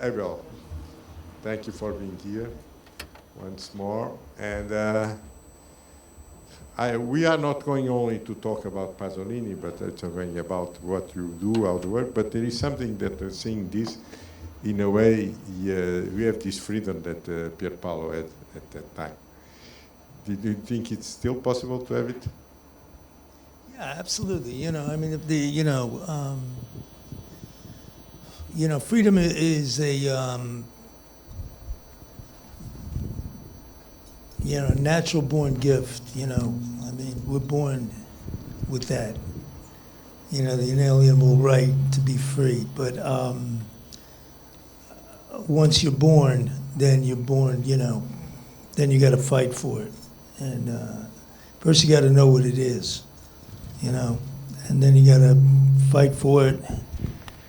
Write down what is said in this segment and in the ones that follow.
Abel, thank you for being here once more. And we are not going only to talk about Pasolini, but it's going about what you do, how to work. But there is something that seeing this, in a way, we have this freedom that Pier Paolo had at that time. Do you think it's still possible to have it? Yeah, absolutely. I mean, if freedom is a, natural born gift. I mean, we're born with that. The inalienable right to be free. But once you're born, then you're born. Then you got to fight for it, and first you got to know what it is. And then you got to fight for it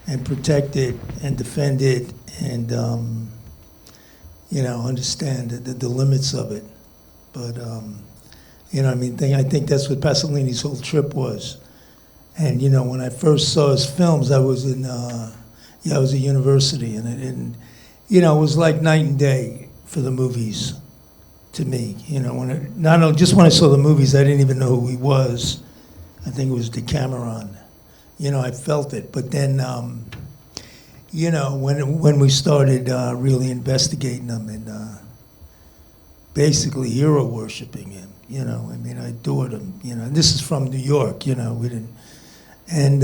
and protect it and defend it and, understand the limits of it. But, I think that's what Pasolini's whole trip was. And, when I first saw his films, I was I was at university, and it was like night and day for the movies to me. Just when I saw the movies, I didn't even know who he was. I think it was Decameron. I felt it. But then, when we started really investigating him and basically hero worshiping him, I adored him. And this is from New York. We didn't, and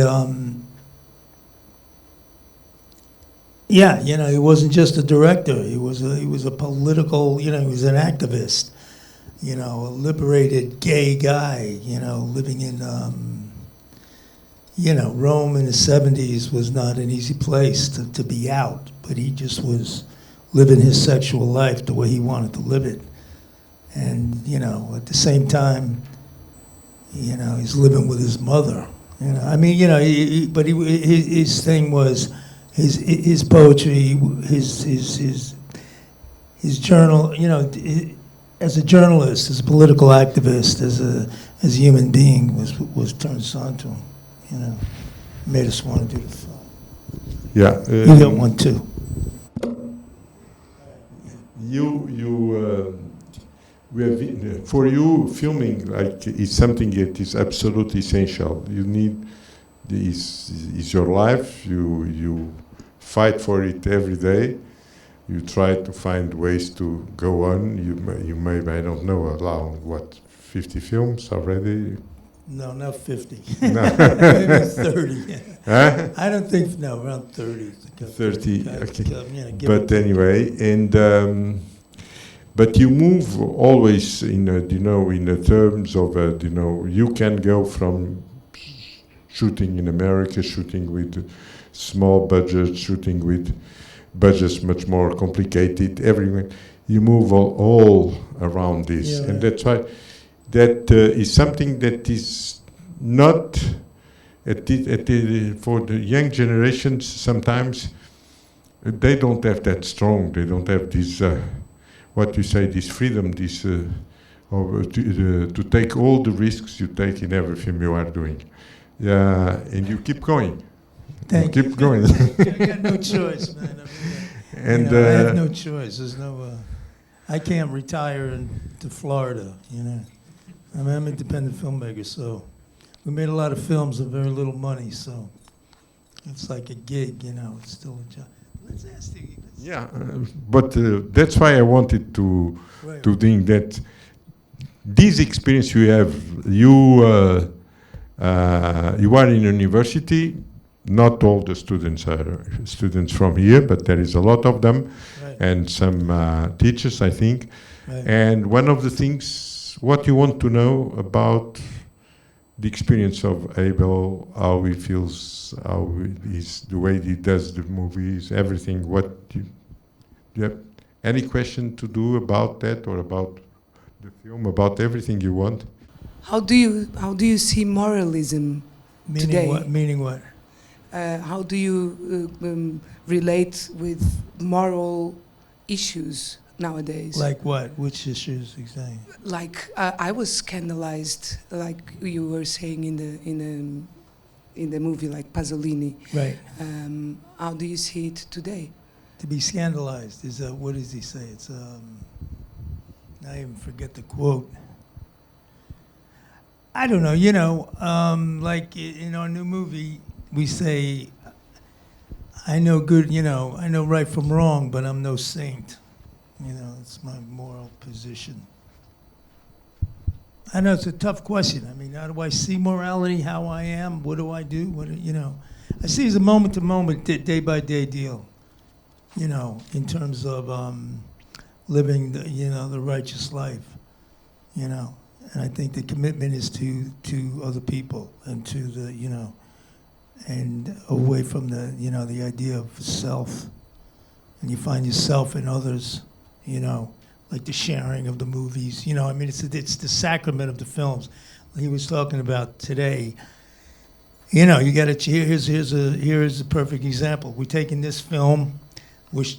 he wasn't just a director. He was a political. He was an activist. A liberated gay guy, living in, Rome in the 70s was not an easy place to be out, but he just was living his sexual life the way he wanted to live it. And, at the same time, he's living with his mother. His thing was his poetry, his journal, as a journalist, as a political activist, as a human being, was turned on to him. Made us want to do the film. Yeah. You got one too. For you, filming is something that is absolutely essential. You need is your life. You fight for it every day. You try to find ways to go on. You maybe, I don't know, allow 50 films already? No, not 50. No. Maybe 30. Huh? I don't think, no, around 30. 30, okay. But anyway, but you move always in the terms of you can go from shooting in America, shooting with small budgets, shooting with budgets much more complicated. Everywhere you move all around this, and that's why that is something that is not for the young generations. Sometimes they don't have that strong. They don't have this this freedom, this to take all the risks you take in every film you are doing. Yeah, and you keep going. Thank you. Keep going. I got no choice, man. And I have no choice. There's no. I can't retire to Florida. I'm an independent filmmaker, so we made a lot of films with very little money. So it's like a gig. It's still a job. Let's ask you. Yeah, but that's why I wanted to think that this experience you have. You are in university. Not all the students are students from here, but there is a lot of them, and some teachers, I think. Right. And one of the things, what you want to know about the experience of Abel, how he feels, how is the way he does the movies, everything. Do you have any question to do about that, or about the film, about everything you want? How do you see moralism today? Meaning what? How do you relate with moral issues nowadays? Like what? Which issues exactly? Like I was scandalized, like you were saying in the movie, like Pasolini. Right. How do you see it today? To be scandalized is, what does he say? It's, I even forget the quote. I don't know, like in our new movie, we say, I know good, I know right from wrong, but I'm no saint. It's my moral position. I know it's a tough question. I mean, how do I see morality, how I am, what do I do, I see it as a moment-to-moment, day-by-day deal, in terms of living the righteous life, And I think the commitment is to other people and to the, and away from the, the idea of self. And you find yourself in others, like the sharing of the movies. I mean, it's the sacrament of the films. He was talking about today. You got to, here's a perfect example. We're taking this film, which,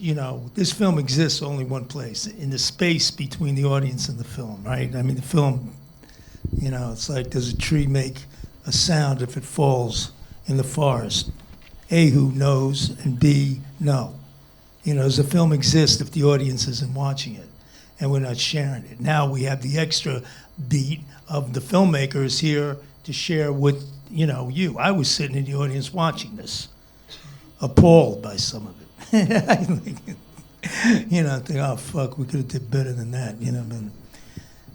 this film exists only one place, in the space between the audience and the film, right? I mean, the film, it's like, does a tree make a sound if it falls in the forest? A, who knows, and B, no. Does the film exist if the audience isn't watching it and we're not sharing it? Now we have the extra beat of the filmmakers here to share with, you. I was sitting in the audience watching this, appalled by some of it. I think, oh, fuck, we could have did better than that,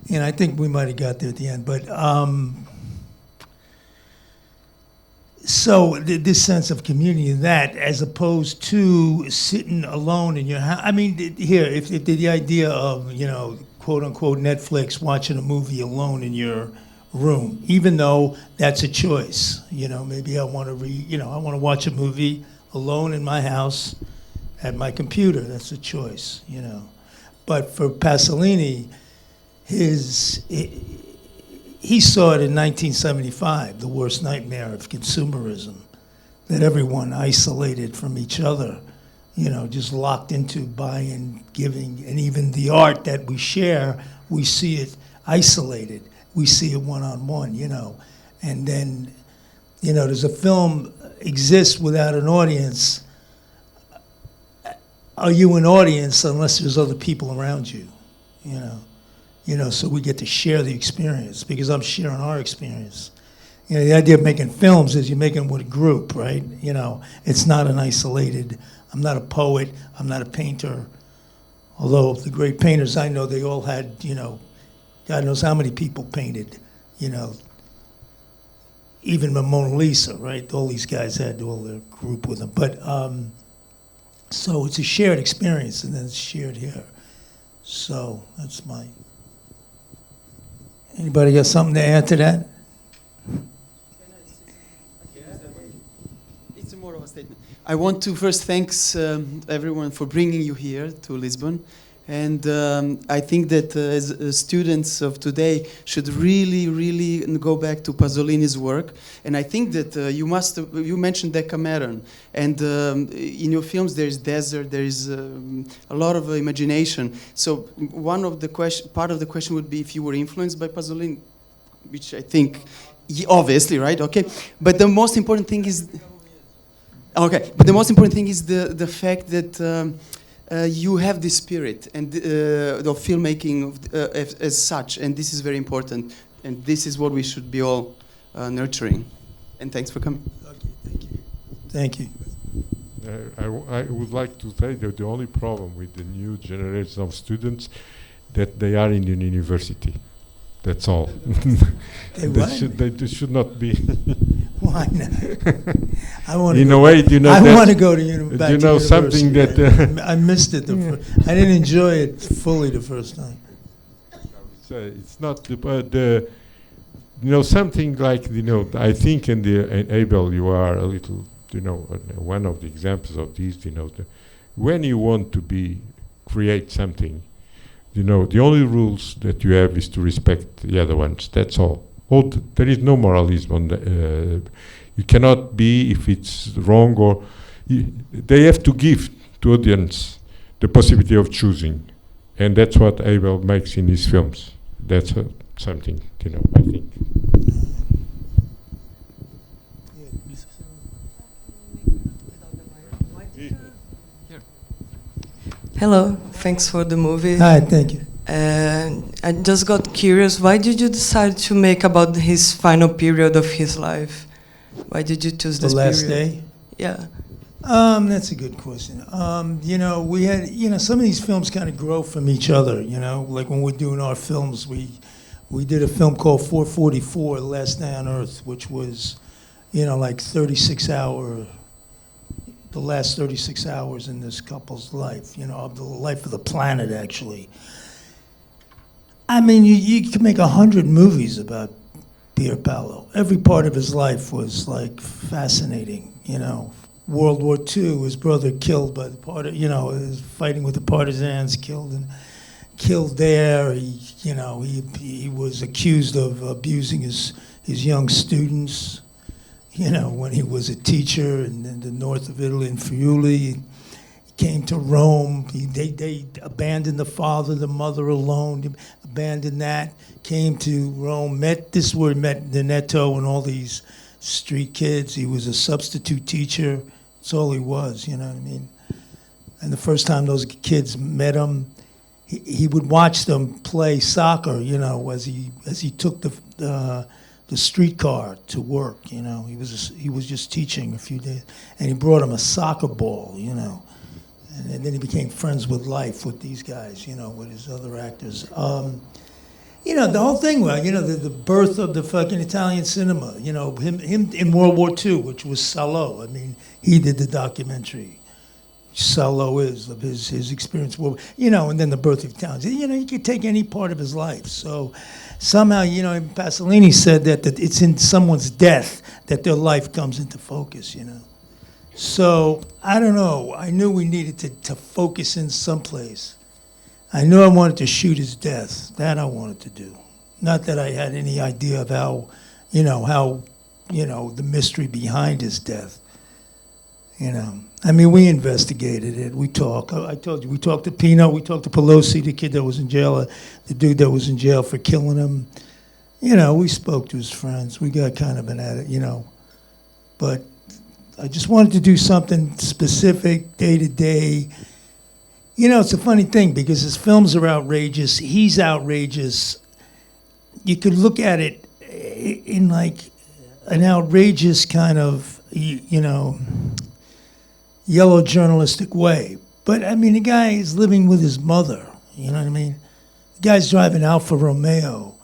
but, I think we might have got there at the end. But, so this sense of community, that as opposed to sitting alone in your house. I mean, here, if the idea of, quote unquote Netflix, watching a movie alone in your room, even though that's a choice. Maybe I want to I want to watch a movie alone in my house at my computer. That's a choice, But for Pasolini, he saw it in 1975, the worst nightmare of consumerism, that everyone isolated from each other, just locked into buying, giving, and even the art that we share, we see it isolated. We see it one-on-one, And then, does a film exist without an audience? Are you an audience unless there's other people around you, so we get to share the experience, because I'm sharing our experience. The idea of making films is you're making with a group, right? It's not an isolated, I'm not a poet, I'm not a painter. Although the great painters I know, they all had, God knows how many people painted, even the Mona Lisa, right? All these guys had all their group with them. But, so it's a shared experience, and then it's shared here. So that's my... Anybody got something to add to that? It's more of a statement. I want to first thanks everyone for bringing you here to Lisbon. And I think that as students of today should really go back to Pasolini's work. And I think that you mentioned Decameron. And in your films there is desert, there is a lot of imagination. So part of the question would be if you were influenced by Pasolini, which I think, obviously, right? Okay. But the most important thing is... Okay, but the most important thing is the fact that you have this spirit and the filmmaking as such, and this is very important, and this is what we should be all nurturing. And thanks for coming. Okay, thank you. I would like to say that the only problem with the new generation of students that they are in the university. That's all. They should not be. Why not? I want. In a way, I want to go to university. You know something that I missed it. I didn't enjoy it fully the first time. It's not the something like I think in Abel you are a little one of the examples of these. When you want to create something. The only rules that you have is to respect the other ones. That's all. There is no moralism on the. You cannot be if it's wrong or. They have to give to audience the possibility of choosing, and that's what Abel makes in his films. That's something I think. Hello, thanks for the movie. Hi, thank you. I just got curious, why did you decide to make about his final period of his life? Why did you choose The this last period? day? Yeah. That's a good question. We had, some of these films kind of grow from each other, like when we're doing our films, we did a film called 444, The Last Day on Earth, which was, like the last 36 hours in this couple's life, of the life of the planet, actually. I mean, you can make 100 movies about Pier Paolo. Every part of his life was, like, fascinating, World War II, his brother killed by his fighting with the partisans, killed there. He was accused of abusing his young students, when he was a teacher in the north of Italy in Friuli. He came to Rome. They abandoned the father, the mother alone, abandoned that, came to Rome, met Neto and all these street kids. He was a substitute teacher. That's all he was, you know what I mean? And the first time those kids met him, he would watch them play soccer, as he took the streetcar to work, He was just teaching a few days, and he brought him a soccer ball, and then he became friends with life with these guys, with his other actors. The whole thing, the birth of the fucking Italian cinema, him in World War II, which was Salo. I mean, he did the documentary. Salo is of his experience, and then the birth of Italian. You could take any part of his life. So somehow, Pasolini said that it's in someone's death that their life comes into focus, So I don't know. I knew we needed to focus in someplace. I knew I wanted to shoot his death. That I wanted to do. Not that I had any idea of how the mystery behind his death. I mean, we investigated it. We talked. I told you, we talked to Pino. We talked to Pelosi, the kid that was in jail, the dude that was in jail for killing him. We spoke to his friends. We got kind of an at it, But I just wanted to do something specific, day to day. It's a funny thing because his films are outrageous. He's outrageous. You could look at it in like an outrageous kind of, yellow journalistic way. But I mean, the guy is living with his mother. You know what I mean? The guy's driving Alfa Romeo.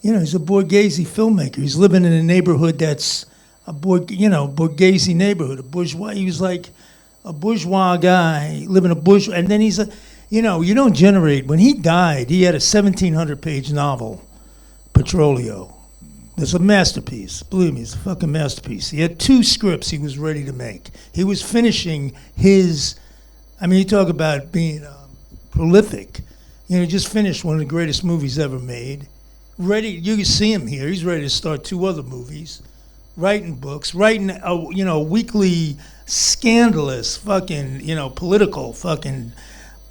He's a Borghese filmmaker. He's living in a neighborhood that's a Borghese neighborhood, a bourgeois. He was like a bourgeois guy, living a bourgeois. And then he's you don't generate. When he died, he had a 1,700-page novel, Petrolio. It's a masterpiece. Believe me, it's a fucking masterpiece. He had 2 scripts he was ready to make. He was finishing his, you talk about being prolific. He just finished one of the greatest movies ever made. Ready, you can see him here. He's ready to start 2 other movies. Writing books, writing a weekly scandalous fucking, political fucking,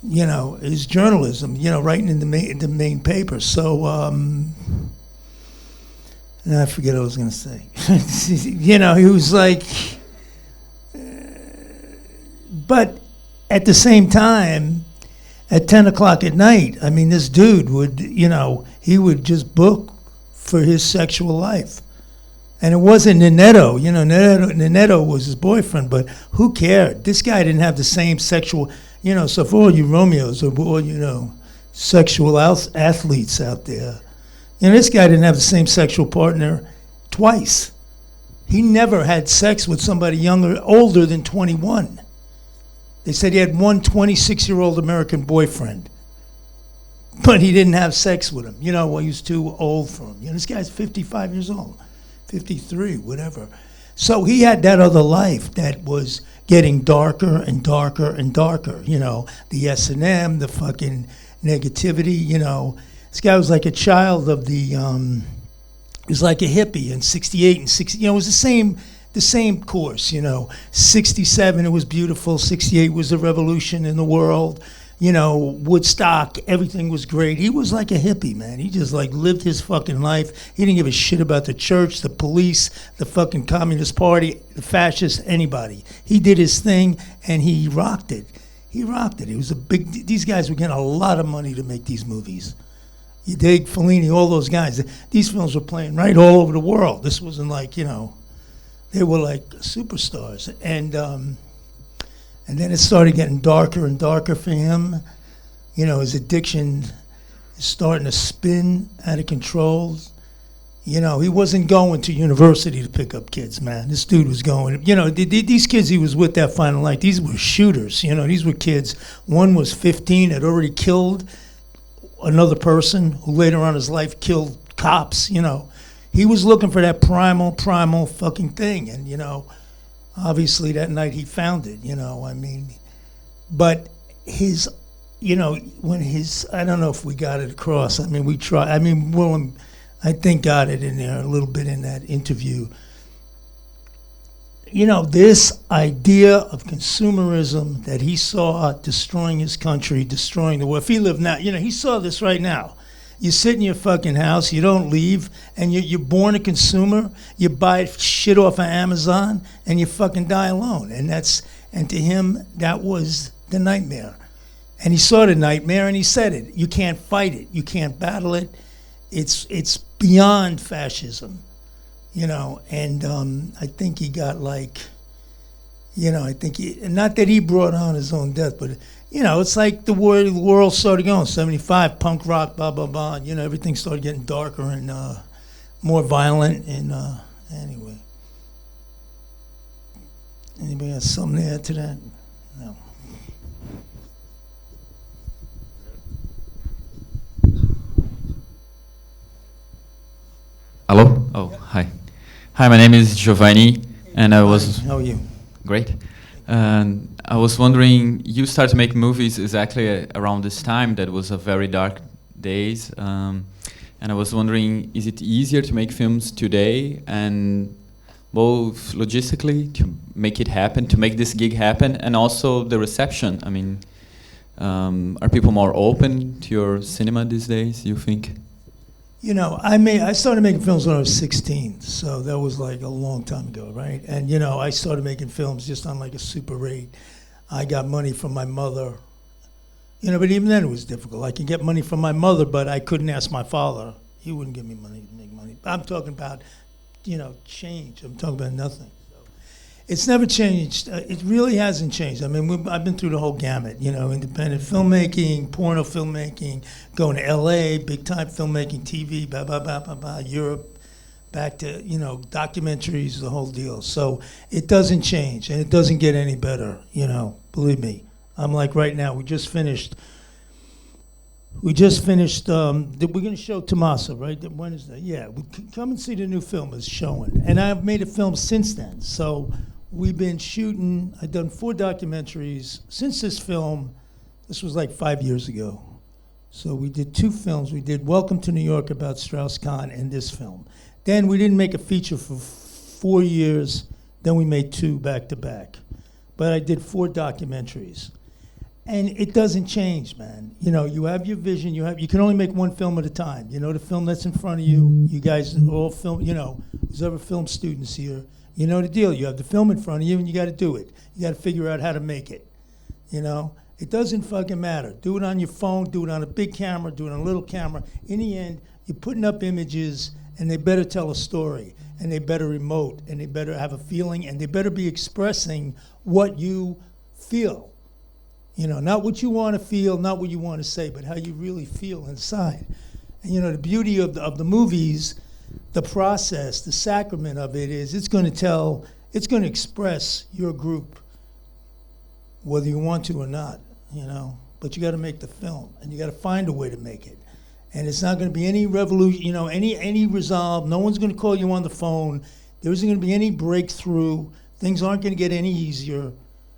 his journalism, writing in the main paper. So, I forget what I was going to say. He was like, but at the same time, at 10 o'clock at night, this dude would, he would just book for his sexual life. And it wasn't Neto. Neto was his boyfriend, but who cared? This guy didn't have the same sexual, so for all you Romeos or all, sexual athletes out there, this guy didn't have the same sexual partner twice. He never had sex with somebody older than 21. They said he had one 26-year-old American boyfriend, but he didn't have sex with him. He was too old for him. This guy's 55 years old. 53, whatever. So he had that other life that was getting darker and darker and darker. The S&M, the fucking negativity. This guy was like a child of the. He was like a hippie in '68 and '60. It was the same course. 67, it was beautiful. '68 was the revolution in the world. Woodstock, everything was great. He was like a hippie, man. He just like lived his fucking life. He didn't give a shit about the church, the police, the fucking Communist Party, the fascists, anybody. He did his thing and he rocked it. he rocked it. He was a big. These guys were getting a lot of money to make these movies. You dig Fellini, all those guys. These films were playing right all over the world. This wasn't like, you know, they were like superstars. And then it started getting darker and darker for him. You know, his addiction is starting to spin out of control. You know, he wasn't going to university to pick up kids, man. This dude was going, you know, these kids he was with that final night, these were shooters. You know, these were kids. One was 15, had already killed another person who later on in his life killed cops, you know. He was looking for that primal fucking thing. And, you know, obviously that night he found it, you know, I mean. But his, you know, when his, I don't know if we got it across. I mean, we tried. I mean, Willem, I think, got it in there a little bit in that interview. You know, this idea of consumerism that he saw destroying his country, destroying the world. If he lived now, you know, he saw this right now. You sit in your fucking house, you don't leave, and you're born a consumer. You buy shit off of Amazon, and you fucking die alone. And to him, that was the nightmare. And he saw the nightmare, and he said it. You can't fight it. You can't battle it. It's beyond fascism. You know, and I think he got like, you know, I think not that he brought on his own death, but, you know, it's like the world started going, 75, punk rock, blah, blah, blah. You know, everything started getting darker and more violent. And anyway, anybody has something to add to that? No. Hello? Oh, hi. Hi, my name is Giovanni, and I was... How are you? Great. And I was wondering, you started to make movies exactly around this time. That was a very dark days. And I was wondering, is it easier to make films today, and both logistically to make it happen, to make this gig happen, and also the reception? I mean, are people more open to your cinema these days, you think? You know, I started making films when I was 16, so that was like a long time ago, right? And, you know, I started making films just on like a Super 8. I got money from my mother. You know, but even then it was difficult. I could get money from my mother, but I couldn't ask my father. He wouldn't give me money to make money. I'm talking about, you know, change. I'm talking about nothing. It's never changed. It really hasn't changed. I mean, I've been through the whole gamut, you know, independent filmmaking, porno filmmaking, going to LA, big time filmmaking, TV, blah, blah, blah, blah, blah, Europe, back to, you know, documentaries, the whole deal. So it doesn't change, and it doesn't get any better, you know, believe me. I'm like right now, we just finished, we're going to show Tommaso, right? When is that? Yeah, come and see the new film is showing. And I've made a film since then. So we've been shooting, I've done 4 documentaries since this film. This was like 5 years ago. So we did 2 films. We did Welcome to New York about Strauss-Kahn and this film. Then we didn't make a feature for 4 years. Then we made 2 back to back. But I did 4 documentaries. And it doesn't change, man. You know, you have your vision. You can only make 1 film at a time. You know, the film that's in front of you. You guys are all film. You know, there's other film students here. You know the deal. You have the film in front of you, and you got to do it. You got to figure out how to make it. You know, it doesn't fucking matter. Do it on your phone. Do it on a big camera. Do it on a little camera. In the end, you're putting up images, and they better tell a story, and they better emote, and they better have a feeling, and they better be expressing what you feel. You know, not what you want to feel, not what you want to say, but how you really feel inside. And, you know, the beauty of the movies, the process, the sacrament of it is it's going to express your group, whether you want to or not, you know. But you got to make the film, and you got to find a way to make it. And it's not going to be any revolution, you know, any resolve. No one's going to call you on the phone. There isn't going to be any breakthrough. Things aren't going to get any easier.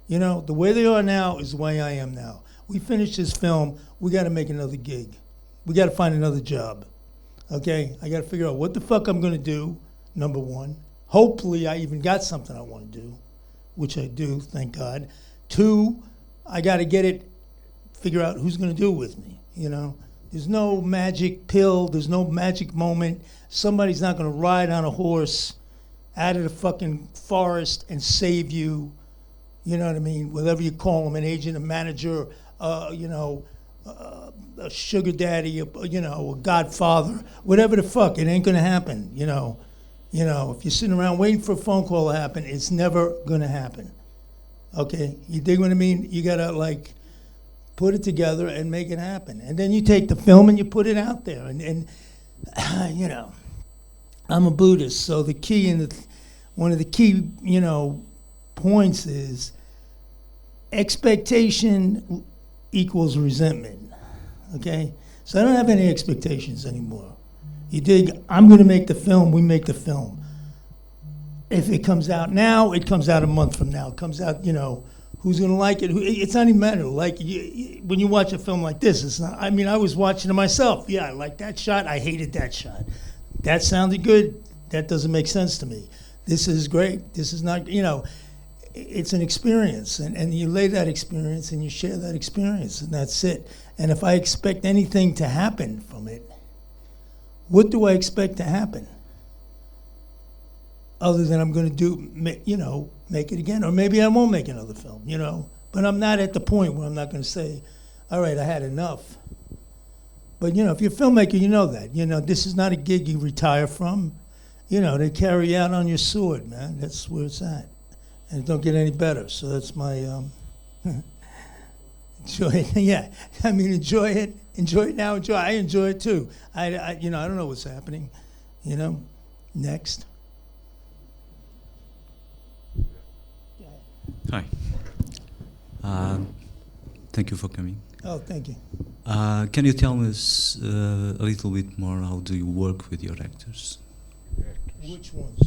You know, the way they are now is the way I am now. We finished this film, we got to make another gig. We got to find another job, okay? I got to figure out what the fuck I'm going to do, number 1. Hopefully I even got something I want to do, which I do, thank God. 2, I got to figure out who's going to do it with me, you know? There's no magic pill, there's no magic moment. Somebody's not going to ride on a horse out of the fucking forest and save you. You know what I mean? Whatever you call them, an agent, a manager, you know, a sugar daddy, you know, a godfather, whatever the fuck, it ain't gonna happen, you know. You know, if you're sitting around waiting for a phone call to happen, it's never gonna happen. Okay, you dig what I mean? You gotta like put it together and make it happen. And then you take the film and you put it out there. And you know, I'm a Buddhist, so the key one of the key, you know, points is expectation equals resentment. Okay? So I don't have any expectations anymore. You dig? I'm going to make the film, we make the film. If it comes out now, it comes out a month from now. It comes out, you know, who's going to like it? It's not even matter. Like, when you watch a film like this, it's not, I mean, I was watching it myself. Yeah, I like that shot. I hated that shot. That sounded good. That doesn't make sense to me. This is great. This is not, you know, it's an experience. And you lay that experience and you share that experience, and that's it. And if I expect anything to happen from it, what do I expect to happen? Other than I'm going to do, you know, make it again. Or maybe I won't make another film, you know. But I'm not at the point where I'm not going to say, all right, I had enough. But, you know, if you're a filmmaker, you know that. You know, this is not a gig you retire from. You know, they carry you out on your sword, man. That's where it's at. And it don't get any better. So that's my, enjoy it. Yeah, I mean, enjoy it. Enjoy it now. I enjoy it too. You know, I don't know what's happening. You know, next. Hi. Thank you for coming. Oh, thank you. Can you tell us a little bit more, how do you work with your actors? Which ones?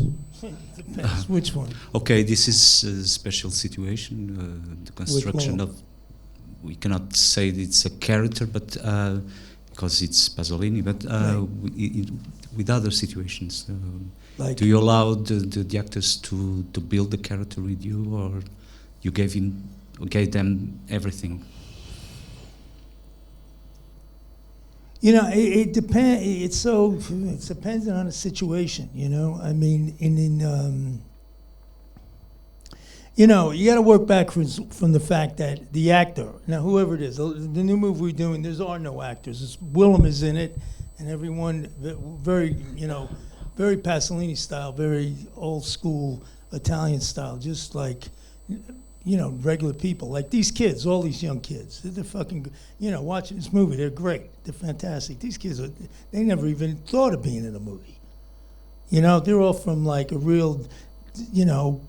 Depends. Which one? Okay, this is a special situation, the construction of, we cannot say it's a character, but because it's Pasolini, but right. With other situations, like, do you allow the actors to build the character with you, or you gave them everything? You know, it depends. It's dependent on the situation. You know, I mean, you know, you got to work backwards from the fact that the actor, now whoever it is, the new movie we're doing, there are no actors. Willem is in it, and everyone very, you know, very Pasolini style, very old school Italian style, just like, you know, regular people. Like these kids, all these young kids, they're fucking, you know, watching this movie, they're great. They're fantastic. These kids, they never even thought of being in a movie. You know, they're all from like a real, you know,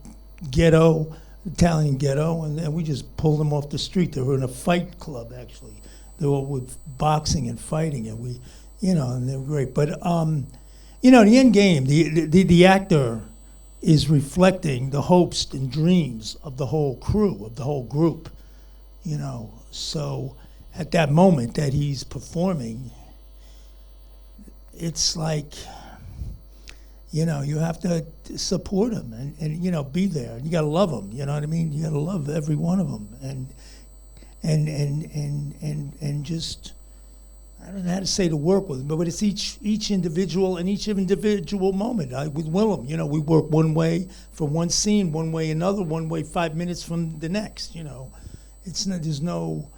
ghetto, Italian ghetto, and then we just pulled them off the street. They were in a fight club, actually. They were with boxing and fighting, and we, you know, and they were great. But, you know, the end game, the actor is reflecting the hopes and dreams of the whole crew, of the whole group, you know. So at that moment that he's performing, it's like, you know, you have to support him and you know, be there. You gotta love him, you know what I mean? You gotta love every one of them and just, I don't know how to say to work with him, but it's each individual and each individual moment. With Willem, you know, we work one way for one scene, one way another, one way 5 minutes from the next, you know. It's not, there's no,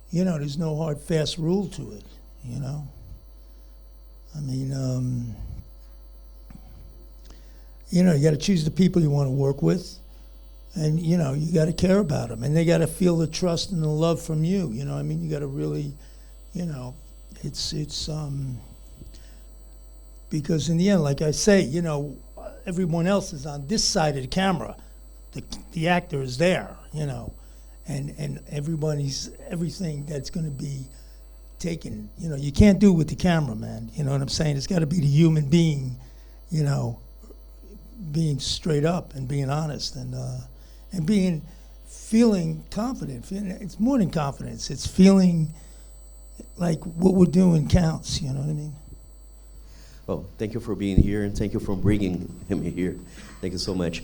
you know, there's no hard, fast rule to it, you know. I mean, you know, you got to choose the people you want to work with, and, you know, you got to care about them, and they got to feel the trust and the love from you, you know. I mean, you got to really, you know, it's because in the end, like I say, you know, everyone else is on this side of the camera. The actor is there, you know, and everything that's going to be taken, you know, you can't do it with the camera, man. You know what I'm saying? It's got to be the human being, you know, being straight up and being honest and feeling confident. It's more than confidence. It's feeling like what we're doing counts, you know what I mean? Well, thank you for being here, and thank you for bringing him here. Thank you so much.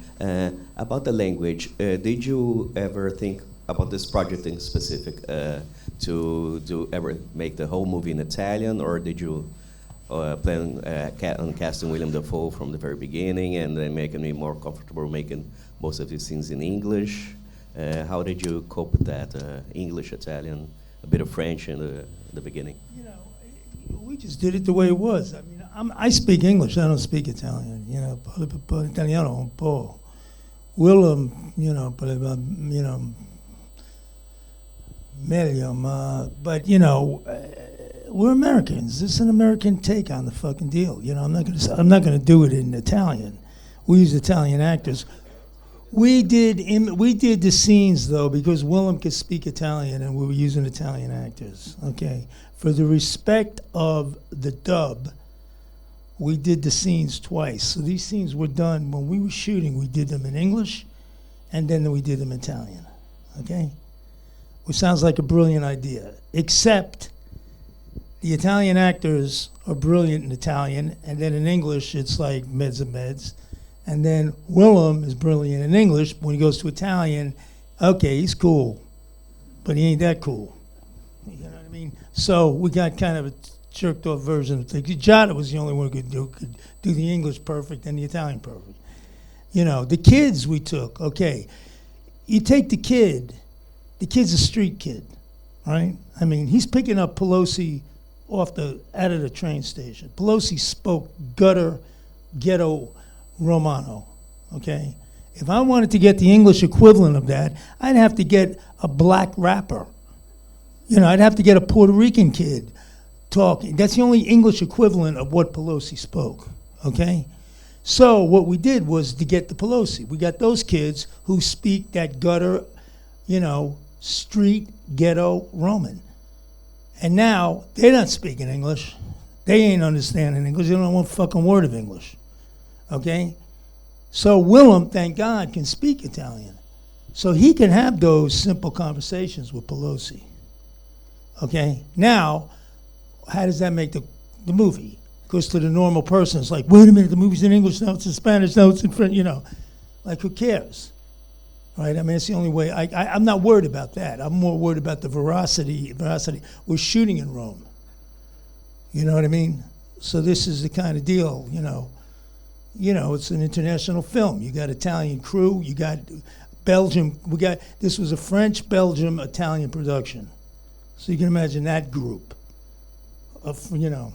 About the language, did you ever think about this project in specific to ever make the whole movie in Italian, or did you plan on casting William Dafoe from the very beginning and then making me more comfortable making most of these scenes in English? How did you cope with that? English, Italian, a bit of French in the beginning. You know, we just did it the way it was. I mean, I speak English. I don't speak Italian. You know, parlo italiano un po'. Willem, you know, meglio, but you know, we're Americans. This is an American take on the fucking deal. You know, I'm not gonna do it in Italian. We use Italian actors. We did the scenes though because Willem could speak Italian and we were using Italian actors. Okay, for the respect of the dub, we did the scenes twice. So these scenes were done when we were shooting. We did them in English, and then we did them in Italian. Okay, which sounds like a brilliant idea, except the Italian actors are brilliant in Italian, and then in English it's like meds and meds. And then Willem is brilliant in English. When he goes to Italian, okay, he's cool, but he ain't that cool. You know what I mean? So we got kind of a jerked off version of things. Giada was the only one who could do the English perfect and the Italian perfect. You know, the kids we took, okay. You take the kid's a street kid, right? I mean, he's picking up Pelosi out of the train station. Pelosi spoke gutter, ghetto Romano, okay? If I wanted to get the English equivalent of that, I'd have to get a black rapper. You know, I'd have to get a Puerto Rican kid talking. That's the only English equivalent of what Pelosi spoke, okay? So what we did was to get the Pelosi. We got those kids who speak that gutter, you know, street, ghetto Roman. And now they're not speaking English. They ain't understanding English. They don't know one fucking word of English. Okay? So Willem, thank God, can speak Italian. So he can have those simple conversations with Pelosi. Okay? Now, how does that make the movie? Because to the normal person, it's like, wait a minute, the movie's in English, now it's in Spanish, now it's in French, you know. Like, who cares? Right? I mean, it's the only way. I'm not worried about that. I'm more worried about the veracity. We're shooting in Rome. You know what I mean? So this is the kind of deal, you know. You know, it's an international film. You got Italian crew, you got Belgium. This was a French, Belgium, Italian production. So you can imagine that group of, you know.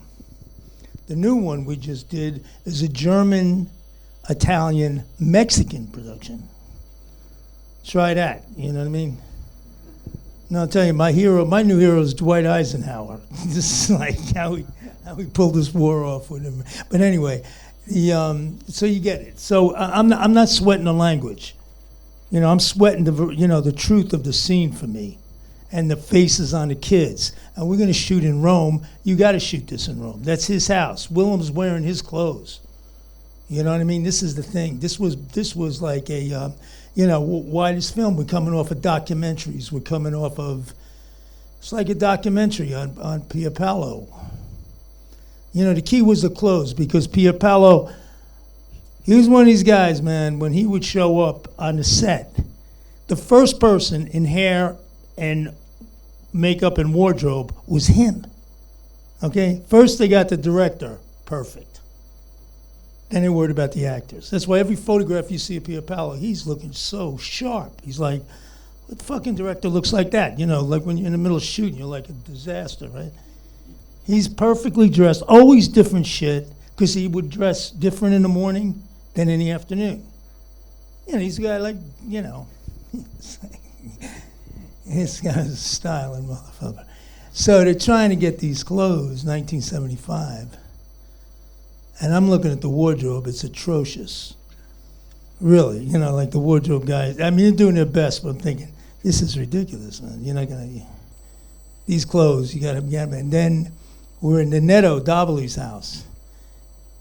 The new one we just did is a German, Italian, Mexican production. Try that, you know what I mean? No, I'll tell you, my new hero is Dwight Eisenhower. This is like how we pulled this war off with him. But anyway, so you get it. So I'm not sweating the language. You know, I'm sweating the truth of the scene for me, and the faces on the kids. And we're going to shoot in Rome. You got to shoot this in Rome. That's his house. Willem's wearing his clothes. You know what I mean? This is the thing. This was like a, why this film? We're coming off of documentaries. We're coming off of, it's like a documentary on Pierpaolo. You know, the key was the clothes, because Pierpaolo, he was one of these guys, man, when he would show up on the set, the first person in hair and makeup and wardrobe was him. Okay? First they got the director, perfect. Then they worried about the actors. That's why every photograph you see of Pierpaolo, he's looking so sharp. He's like, what fucking director looks like that? You know, like when you're in the middle of shooting, you're like a disaster, right? He's perfectly dressed, always different shit, because he would dress different in the morning than in the afternoon. You know, he's a guy like, you know, this guy's a styling motherfucker. So they're trying to get these clothes, 1975, and I'm looking at the wardrobe, it's atrocious. Really, you know, like the wardrobe guys, I mean, they're doing their best, but I'm thinking, this is ridiculous, man. You're not gonna, these clothes, you gotta get them. And then we're in the Netto Davoli's house,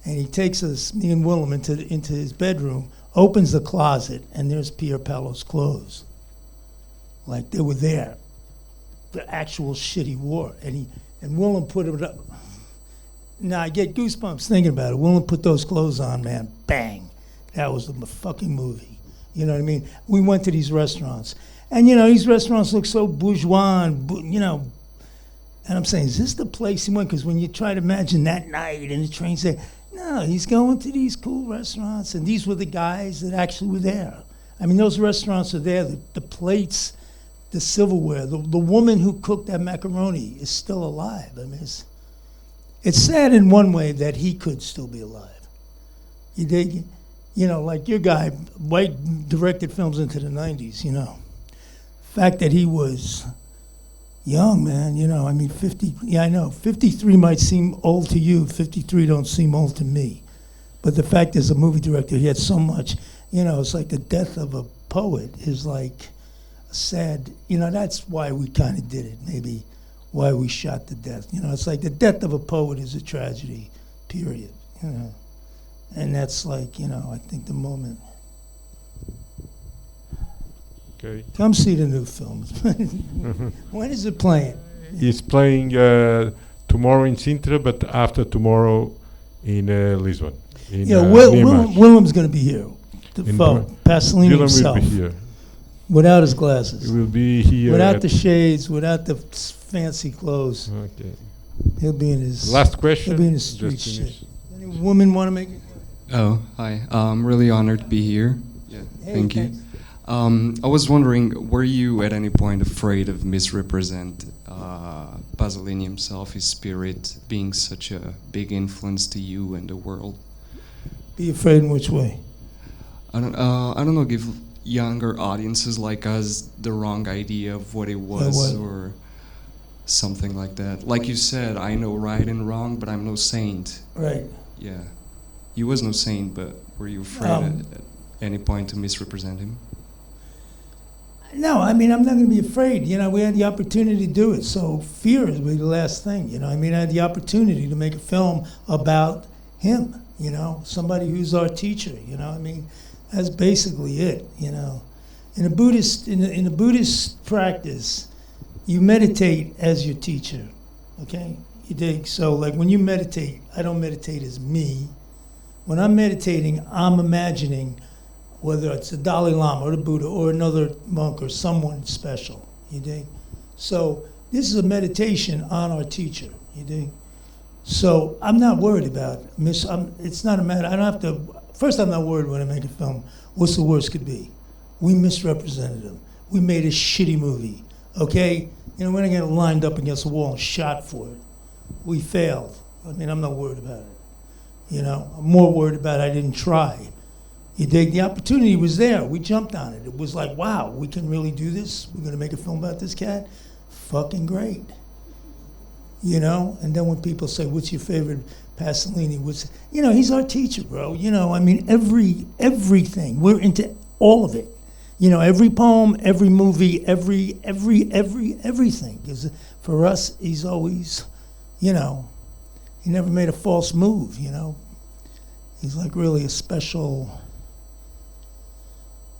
and he takes us, me and Willem, into his bedroom, opens the closet, and there's Pierpaolo's clothes. Like they were there, the actual shit he wore. And Willem put it up. Now I get goosebumps thinking about it. Willem put those clothes on, man, bang. That was the fucking movie. You know what I mean? We went to these restaurants. And, you know, these restaurants look so bourgeois, you know. And I'm saying, is this the place he went? Because when you try to imagine that night and the train say, no, he's going to these cool restaurants. And these were the guys that actually were there. I mean, those restaurants are there, the plates, the silverware, the woman who cooked that macaroni is still alive. I mean, it's sad in one way that he could still be alive. You dig? You know, like your guy, White directed films into the 90s, you know. The fact that he was young, man, you know, I mean, 50, yeah, I know, 53 might seem old to you, 53 don't seem old to me. But the fact is, a movie director, he had so much, you know, it's like the death of a poet is like a sad, you know, that's why we kind of did it, maybe why we shot to death. You know, it's like the death of a poet is a tragedy, period, you know. And that's like, you know, I think the moment. Okay. Come see the new films. When is it playing? He's playing tomorrow in Sintra, but after tomorrow in Lisbon. In, Yeah, Niemash. Willem's going to be here. The In phone, Pasolini Willem will himself, be here. without his glasses, He will be here. without at- the shades, without the fancy clothes. Okay. He'll be in his. Last question. He'll be in his street Just shit. finish. Any woman want to make it? Oh, hi. I'm really honored to be here. Yeah, thank you. I was wondering, were you at any point afraid of misrepresent Pasolini himself, his spirit, being such a big influence to you and the world? Be afraid in which way? I don't know, give younger audiences like us the wrong idea of what it was, what? or something like that. Like you said, I know right and wrong, but I'm no saint. Right. Yeah. He was no saint, but were you afraid at any point to misrepresent him? No, I mean, I'm not going to be afraid. You know, we had the opportunity to do it, so fear is really the last thing. You know, I mean, I had the opportunity to make a film about him. You know, somebody who's our teacher. You know, I mean, that's basically it. You know, in a Buddhist practice, you meditate as your teacher. Okay, you dig? So, like when you meditate, I don't meditate as me. When I'm meditating, I'm imagining whether it's the Dalai Lama or the Buddha or another monk or someone special, you dig? So this is a meditation on our teacher, you dig? So I'm not worried about it's not a matter, I don't have to, first I'm not worried when I make a film, what's the worst could be? We misrepresented him. We made a shitty movie, okay? You know, we're not getting lined up against a wall and shot for it. We failed. I mean, I'm not worried about it. You know, I'm more worried about I didn't try. You dig? The opportunity was there. We jumped on it. It was like, wow, we can really do this? We're going to make a film about this cat? Fucking great. You know? And then when people say, what's your favorite Pasolini? You know, he's our teacher, bro. You know, I mean, everything. We're into all of it. You know, every poem, every movie, everything. 'Cause for us, he's always, you know, he never made a false move, you know. He's like really a special,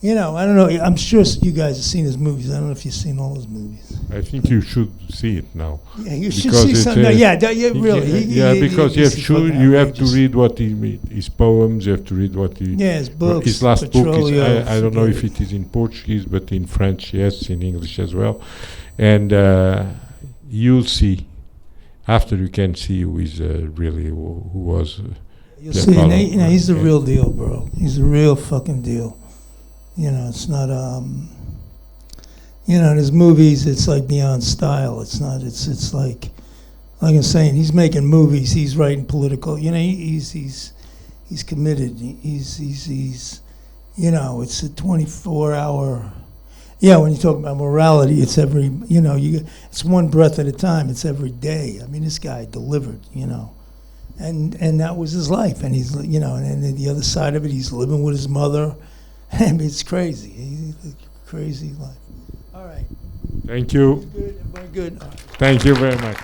you know, I don't know, I'm sure you guys have seen his movies. I don't know if you've seen all his movies. I think you should see it now. Yeah, you should Because see it's, some, no, yeah, really. Because you have he's to fucking you have to outrageous. read what he made, his poems. You have to read what he. Yeah, his books. His last book is. Petrolio, I don't know if forget it is in Portuguese, but in French, yes, in English as well, and you'll see. After you can see who is really who was. You'll see, Paolo. you know, he's the real deal, bro. He's the real fucking deal. You know, it's not, you know, in his movies, it's like beyond style. It's not, it's like I'm saying, he's making movies, he's writing political, you know, he's committed. He's, you know, it's a 24-hour, yeah, when you talk about morality, it's every, you know, it's one breath at a time, it's every day. I mean, this guy delivered, you know. And that was his life, and he's, you know, and then the other side of it, he's living with his mother. I mean, it's crazy. He's a crazy life. All right. Thank you. Good. Everybody good. Thank you very much.